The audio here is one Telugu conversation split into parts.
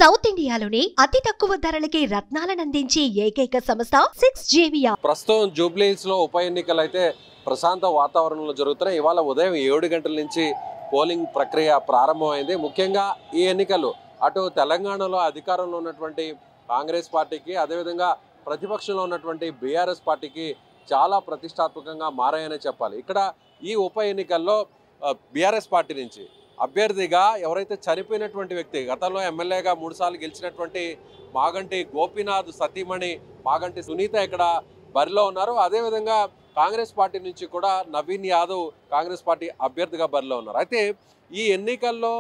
సౌత్ ఇండియాలోనే అతి తక్కువ ధరలకి రత్నాలనందించే ఏకైక సంస్థ 6JVR. ప్రస్తుతం జూబ్లీహిల్స్ లో ఉప ఎన్నికలు అయితే ప్రశాంత వాతావరణంలో జరుగుతున్నాయి. ఇవాళ ఉదయం 7 గంటల నుంచి పోలింగ్ ప్రక్రియ ప్రారంభమైంది. ముఖ్యంగా ఈ ఎన్నికలు అటు తెలంగాణలో అధికారంలో ఉన్నటువంటి కాంగ్రెస్ పార్టీకి, అదేవిధంగా ప్రతిపక్షంలో ఉన్నటువంటి బీఆర్ఎస్ పార్టీకి చాలా ప్రతిష్టాత్మకంగా మారాయనే చెప్పాలి. ఇక్కడ ఈ ఉప ఎన్నికల్లో బీఆర్ఎస్ పార్టీ నుంచి అభ్యర్థిగా ఎవరైతే చనిపోయినటువంటి వ్యక్తి, గతంలో ఎమ్మెల్యేగా 3 సార్లు గెలిచినటువంటి మాగంటి గోపీనాథ్ సతీమణి మాగంటి సునీత ఇక్కడ బరిలో ఉన్నారు. అదేవిధంగా కాంగ్రెస్ పార్టీ నుంచి కూడా నవీన్ యాదవ్ కాంగ్రెస్ పార్టీ అభ్యర్థిగా బరిలో ఉన్నారు. అయితే ఈ ఎన్నికల్లో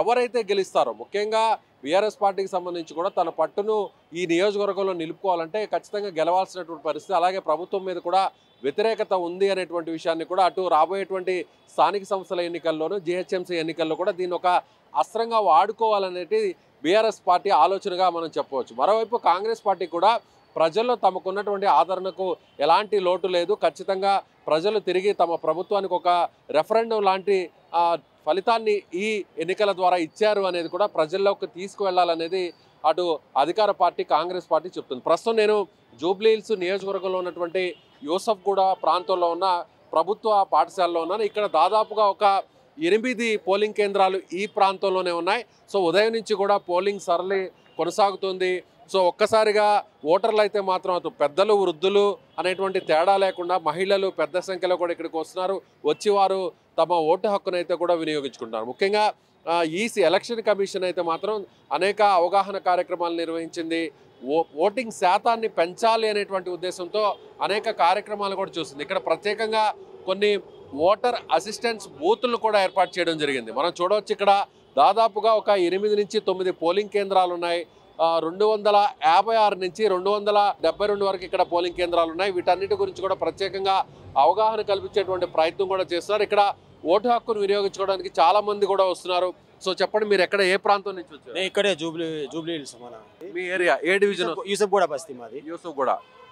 ఎవరైతే గెలుస్తారో, ముఖ్యంగా బీఆర్ఎస్ పార్టీకి సంబంధించి కూడా తన పట్టును ఈ నియోజకవర్గంలో నిలుపుకోవాలంటే ఖచ్చితంగా గెలవాల్సినటువంటి పరిస్థితి, అలాగే ప్రభుత్వం మీద కూడా వ్యతిరేకత ఉంది అనేటువంటి విషయాన్ని కూడా అటు రాబోయేటువంటి స్థానిక సంస్థల ఎన్నికల్లోనూ జీహెచ్ఎంసీ ఎన్నికల్లో కూడా దీన్ని ఒక అస్త్రంగా వాడుకోవాలనేది బీఆర్ఎస్ పార్టీ ఆలోచనగా మనం చెప్పవచ్చు. మరోవైపు కాంగ్రెస్ పార్టీ కూడా ప్రజల్లో తమకున్నటువంటి ఆదరణకు ఎలాంటి లోటు లేదు, ఖచ్చితంగా ప్రజలు తిరిగి తమ ప్రభుత్వానికి ఒక రెఫరెండం లాంటి ఫలితాన్ని ఈ ఎన్నికల ద్వారా ఇచ్చారు అనేది కూడా ప్రజల్లోకి తీసుకువెళ్లాలనేది అటు అధికార పార్టీ కాంగ్రెస్ పార్టీ చెప్తుంది. ప్రస్తుతం నేను జూబ్లీహిల్స్ నియోజకవర్గంలో ఉన్నటువంటి యూసఫ్గూడ ప్రాంతంలో ఉన్న ప్రభుత్వ పాఠశాలలో ఉన్నాను. ఇక్కడ దాదాపుగా ఒక 8 పోలింగ్ కేంద్రాలు ఈ ప్రాంతంలోనే ఉన్నాయి. సో ఉదయం నుంచి కూడా పోలింగ్ సరళి కొనసాగుతుంది. సో ఒక్కసారిగా ఓటర్లు అయితే మాత్రం అటు పెద్దలు వృద్ధులు అనేటువంటి తేడా లేకుండా మహిళలు పెద్ద సంఖ్యలో కూడా ఇక్కడికి వస్తున్నారు. వచ్చి వారు తమ ఓటు హక్కునైతే కూడా వినియోగించుకుంటున్నారు. ముఖ్యంగా ఈసీ ఎలక్షన్ కమిషన్ అయితే మాత్రం అనేక అవగాహన కార్యక్రమాలు నిర్వహించింది. ఓటింగ్ శాతాన్ని పెంచాలి అనేటువంటి ఉద్దేశంతో అనేక కార్యక్రమాలు కూడా చూస్తుంది. ఇక్కడ ప్రత్యేకంగా కొన్ని ఓటర్ అసిస్టెన్స్ బూతులను కూడా ఏర్పాటు చేయడం జరిగింది. మనం చూడవచ్చు ఇక్కడ దాదాపుగా ఒక 8 నుంచి 9 పోలింగ్ కేంద్రాలు ఉన్నాయి. 256 నుంచి 272 వరకు ఇక్కడ పోలింగ్ కేంద్రాలు ఉన్నాయి. వీటన్నిటి గురించి కూడా ప్రత్యేకంగా అవగాహన కల్పించేటువంటి ప్రయత్నం కూడా చేస్తున్నారు. ఇక్కడ ఓటు హక్కును వినియోగించుకోవడానికి చాలా మంది కూడా వస్తున్నారు. సో చెప్పండి, మీరు ఎక్కడ ఏ ప్రాంతం నుంచి వచ్చారు? నేను ఇక్కడే జూబ్లీహిల్స్ మన మీ ఏరియా ఏ డివిజన్? యూసఫ్గూడ బస్తీ మాది. యూసఫ్గూడ.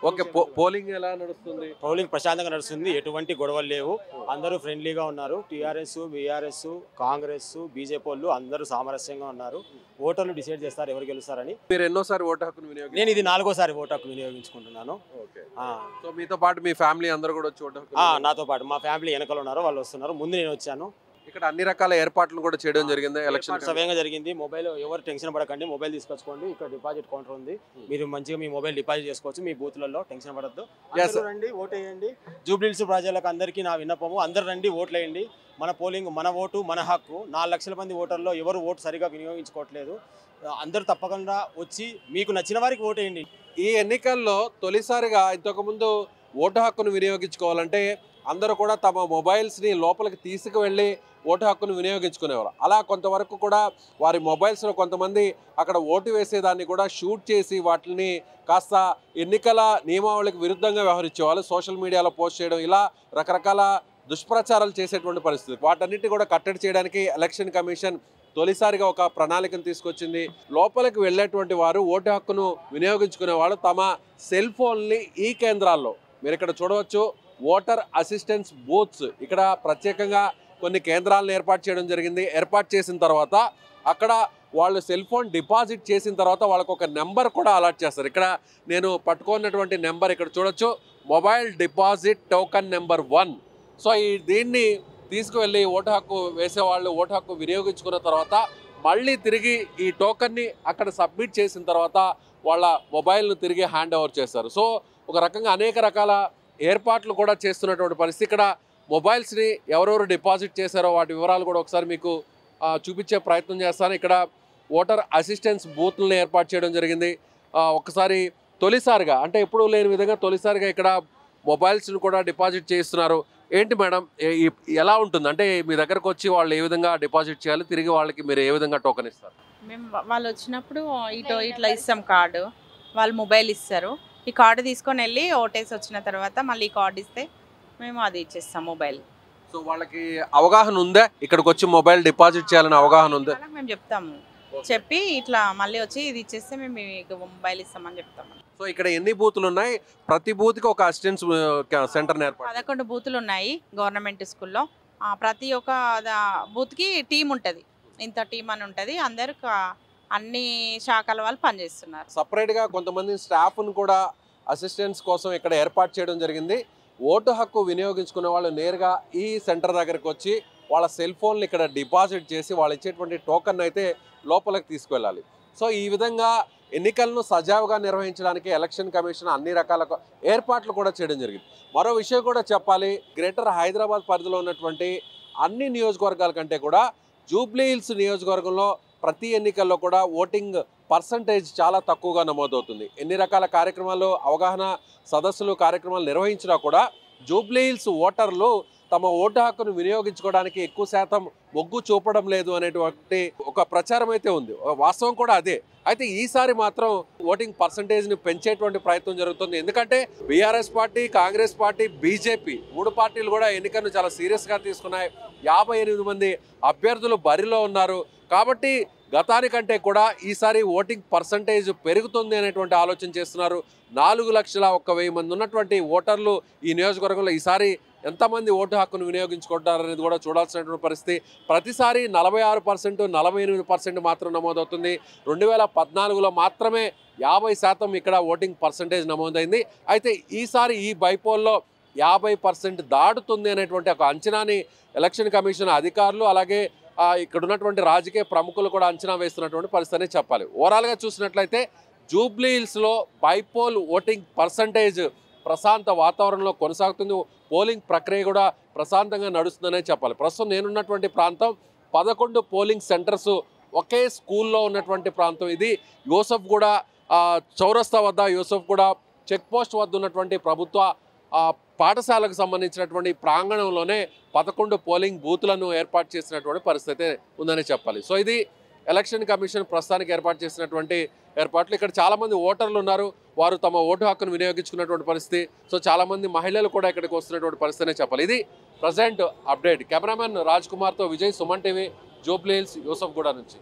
ఓకే, పోలింగ్ ఎలా నడుస్తుంది? పోలింగ్ ప్రశాంతంగా నడుస్తుంది, ఎటువంటి గొడవలు లేవు, అందరూ ఫ్రెండ్లీగా ఉన్నారు. టీఆర్ఎస్, బీఆర్ఎస్, కాంగ్రెస్, బీజేపీ వాళ్ళు అందరూ సామరస్యంగా ఉన్నారు. ఓటర్లు డిసైడ్ చేస్తారు ఎవరు గెలుస్తారని. మీరు ఎన్నోసారి ఓటు హక్కును వినియోగించారు? నేను ఇది 4వ ఓటు హక్కు వినియోగించుకుంటున్నాను. సో మీతో పాటు మీ ఫ్యామిలీ అందరూ కూడా వచ్చి ఓటు హక్కు? నాతో పాటు మా ఫ్యామిలీ వెనకాల ఉన్నారు, వాళ్ళు వస్తున్నారు. ముందు నేను వచ్చాను. ఇక్కడ అన్ని రకాల ఏర్పాట్లు కూడా చేయడం జరిగింది. ఎలక్షన్ సవ్యంగా జరిగింది. మొబైల్ ఎవరు టెన్షన్ పడకండి, మొబైల్ తీసుకొచ్చుకోండి. ఇక్కడ డిపాజిట్ కౌంటర్ ఉంది, మీరు మంచిగా మీ మొబైల్ డిపాజిట్ చేసుకోవచ్చు మీ బూత్లలో. టెన్షన్ పడద్దు, రండి ఓటేయండి. జూబ్లీహిల్స్ ప్రజలకు అందరికీ నా విన్నపము, అందరు రండి ఓట్లేయండి. మన పోలింగ్ మన ఓటు మన హక్కు. 4 లక్షల మంది ఓటర్లో ఎవరు ఓటు సరిగా వినియోగించుకోవట్లేదు. అందరూ తప్పకుండా వచ్చి మీకు నచ్చిన వారికి ఓటేయండి. ఈ ఎన్నికల్లో తొలిసారిగా ఇంతకుముందు ఓటు హక్కును వినియోగించుకోవాలంటే అందరూ కూడా తమ మొబైల్స్ని లోపలికి తీసుకువెళ్ళి ఓటు హక్కును వినియోగించుకునేవారు. అలా కొంతవరకు కూడా వారి మొబైల్స్లో కొంతమంది అక్కడ ఓటు వేసేదాన్ని కూడా షూట్ చేసి వాటిని కాస్త ఎన్నికల నియమావళికి విరుద్ధంగా వ్యవహరించేవాళ్ళు. సోషల్ మీడియాలో పోస్ట్ చేయడం, ఇలా రకరకాల దుష్ప్రచారాలు చేసేటువంటి పరిస్థితి. వాటన్నిటిని కూడా కట్టడి చేయడానికి ఎలక్షన్ కమిషన్ తొలిసారిగా ఒక ప్రణాళికను తీసుకొచ్చింది. లోపలికి వెళ్ళేటువంటి వారు ఓటు హక్కును వినియోగించుకునే వాళ్ళు తమ సెల్ ఫోన్ని ఈ కేంద్రాల్లో మీరు ఇక్కడ చూడవచ్చు, ఓటర్ అసిస్టెన్స్ బూత్స్ ఇక్కడ ప్రత్యేకంగా కొన్ని కేంద్రాలను ఏర్పాటు చేయడం జరిగింది. ఏర్పాటు చేసిన తర్వాత అక్కడ వాళ్ళు సెల్ ఫోన్ డిపాజిట్ చేసిన తర్వాత వాళ్ళకు ఒక నెంబర్ కూడా అలాట్ చేస్తారు. ఇక్కడ నేను పట్టుకున్నటువంటి నెంబర్ ఇక్కడ చూడొచ్చు, mobile deposit token number 1. So దీన్ని తీసుకువెళ్ళి ఓటు హక్కు వేసేవాళ్ళు ఓటు హక్కు వినియోగించుకున్న తర్వాత మళ్ళీ తిరిగి ఈ టోకన్ని అక్కడ సబ్మిట్ చేసిన తర్వాత వాళ్ళ మొబైల్ను తిరిగి హ్యాండ్ ఓవర్ చేస్తారు. సో ఒక రకంగా అనేక రకాల ఏర్పాట్లు కూడా చేస్తున్నటువంటి పరిస్థితి. ఇక్కడ మొబైల్స్ని ఎవరెవరు డిపాజిట్ చేశారో వాటి వివరాలు కూడా ఒకసారి మీకు చూపించే ప్రయత్నం చేస్తాను. ఇక్కడ ఓటర్ అసిస్టెన్స్ బూత్లను ఏర్పాటు చేయడం జరిగింది. ఒకసారి తొలిసారిగా, అంటే ఎప్పుడూ లేని విధంగా తొలిసారిగా ఇక్కడ మొబైల్స్ని కూడా డిపాజిట్ చేస్తున్నారు. ఏంటి మేడం, ఎలా ఉంటుంది? అంటే మీ దగ్గరకు వచ్చి వాళ్ళు ఏ విధంగా డిపాజిట్ చేయాలి, తిరిగి వాళ్ళకి మీరు ఏ విధంగా టోకెన్ ఇస్తారు? మేము వాళ్ళు వచ్చినప్పుడు ఇట్లా ఇస్తాం కార్డు, వాళ్ళు మొబైల్ ఇస్తారు. ఈ కార్డు తీసుకొని వెళ్ళి ఓటేసి వచ్చిన తర్వాత మళ్ళీ ఈ కార్డు ఇస్తే మేము అది ఇచ్చేస్తాం మొబైల్. సో వాళ్ళకి అవగాహన ఉందా ఇక్కడికి వచ్చి మొబైల్ డిపాజిట్ చేయాలని అవగాహన ఉందా? మేము చెప్తాము, చెప్పి ఇట్లా మళ్ళీ వచ్చి ఇది ఇచ్చేస్తే మేము మొబైల్ ఇస్తామని చెప్తాము. సో ఇక్కడ ఎన్ని బూతులు ఉన్నాయి? ప్రతి బూత్కి ఒక అసిస్టెన్స్ సెంటర్ ఏర్పాటు 11 బూతులు ఉన్నాయి గవర్నమెంట్ స్కూల్లో. ప్రతి ఒక్క బూత్కి టీం ఉంటుంది, ఇంత టీం అని ఉంటుంది. అందరు అన్ని శాఖల వాళ్ళు పనిచేస్తున్నారు. సపరేట్గా కొంతమంది స్టాఫ్ను కూడా అసిస్టెంట్స్ కోసం ఇక్కడ ఏర్పాటు చేయడం జరిగింది. ఓటు హక్కు వినియోగించుకునే వాళ్ళు నేరుగా ఈ సెంటర్ దగ్గరకు వచ్చి వాళ్ళ సెల్ ఫోన్లు ఇక్కడ డిపాజిట్ చేసి వాళ్ళు ఇచ్చేటువంటి టోకన్ అయితే లోపలికి తీసుకువెళ్ళాలి. సో ఈ విధంగా ఎన్నికలను సజావుగా నిర్వహించడానికి ఎలక్షన్ కమిషన్ అన్ని రకాల ఏర్పాట్లు కూడా చేయడం జరిగింది. మరో విషయం కూడా చెప్పాలి, గ్రేటర్ హైదరాబాద్ పరిధిలో ఉన్నటువంటి అన్ని నియోజకవర్గాల కంటే కూడా జూబ్లీ హిల్స్ నియోజకవర్గంలో ప్రతి ఎన్నికల్లో కూడా ఓటింగ్ పర్సంటేజ్ చాలా తక్కువగా నమోదవుతుంది. ఎన్ని రకాల కార్యక్రమాలు, అవగాహన సదస్సులు, కార్యక్రమాలు నిర్వహించినా కూడా జూబ్లీ హిల్స్ ఓటర్లు తమ ఓటు హక్కును వినియోగించుకోవడానికి ఎక్కువ శాతం మొగ్గు చూపడం లేదు అనేటువంటి ఒక ప్రచారం అయితే ఉంది. వాస్తవం కూడా అదే. అయితే ఈసారి మాత్రం ఓటింగ్ పర్సంటేజ్ని పెంచేటువంటి ప్రయత్నం జరుగుతుంది. ఎందుకంటే BRS party, Congress party, BJP 3 పార్టీలు కూడా ఎన్నికలను చాలా సీరియస్గా తీసుకున్నాయి. 58 మంది అభ్యర్థులు బరిలో ఉన్నారు. కాబట్టి గతానికంటే కూడా ఈసారి ఓటింగ్ పర్సంటేజ్ పెరుగుతుంది అనేటువంటి ఆలోచన చేస్తున్నారు. 4,01,000 మంది ఉన్నటువంటి ఓటర్లు ఈ నియోజకవర్గంలో ఈసారి ఎంతమంది ఓటు హక్కును వినియోగించుకుంటారనేది కూడా చూడాల్సినటువంటి పరిస్థితి. ప్రతిసారి 46%, 48% మాత్రం నమోదవుతుంది. 2014లో మాత్రమే 50% ఇక్కడ ఓటింగ్ పర్సంటేజ్ నమోదైంది. అయితే ఈసారి ఈ బైపోల్లో 50% దాటుతుంది అనేటువంటి ఒక అంచనాని ఎలక్షన్ కమిషన్ అధికారులు అలాగే ఇక్కడ ఉన్నటువంటి రాజకీయ ప్రముఖులు కూడా అంచనా వేస్తున్నటువంటి పరిస్థితి చెప్పాలి. ఓవరాల్గా చూసినట్లయితే జూబ్లీ హిల్స్లో బైపోల్ ఓటింగ్ పర్సంటేజ్ ప్రశాంత వాతావరణంలో కొనసాగుతుంది. పోలింగ్ ప్రక్రియ కూడా ప్రశాంతంగా నడుస్తుందనే చెప్పాలి. ప్రస్తుతం నేనున్నటువంటి ప్రాంతం 11 పోలింగ్ సెంటర్స్ ఒకే స్కూల్లో ఉన్నటువంటి ప్రాంతం ఇది. యూసఫ్గూడ చౌరస్తా వద్ద, యూసఫ్గూడ చెక్ పోస్ట్ వద్ద ఉన్నటువంటి ప్రభుత్వ పాఠశాలకు సంబంధించినటువంటి ప్రాంగణంలోనే 11 పోలింగ్ బూత్లను ఏర్పాటు చేసినటువంటి పరిస్థితి ఉందని చెప్పాలి. సో ఇది ఎలక్షన్ కమిషన్ ప్రస్తుతానికి ఏర్పాటు చేసినటువంటి ఏర్పాట్లు. ఇక్కడ చాలామంది ఓటర్లు ఉన్నారు, వారు తమ ఓటు హక్కును వినియోగించుకున్నటువంటి పరిస్థితి. సో చాలామంది మహిళలు కూడా ఇక్కడికి వస్తున్నటువంటి పరిస్థితినే చెప్పాలి. ఇది ప్రజెంట్ అప్డేట్. కెమెరామెన్ రాజ్ కుమార్తో Vijay, Suman TV, Jubilee Hills, Yousufguda నుంచి.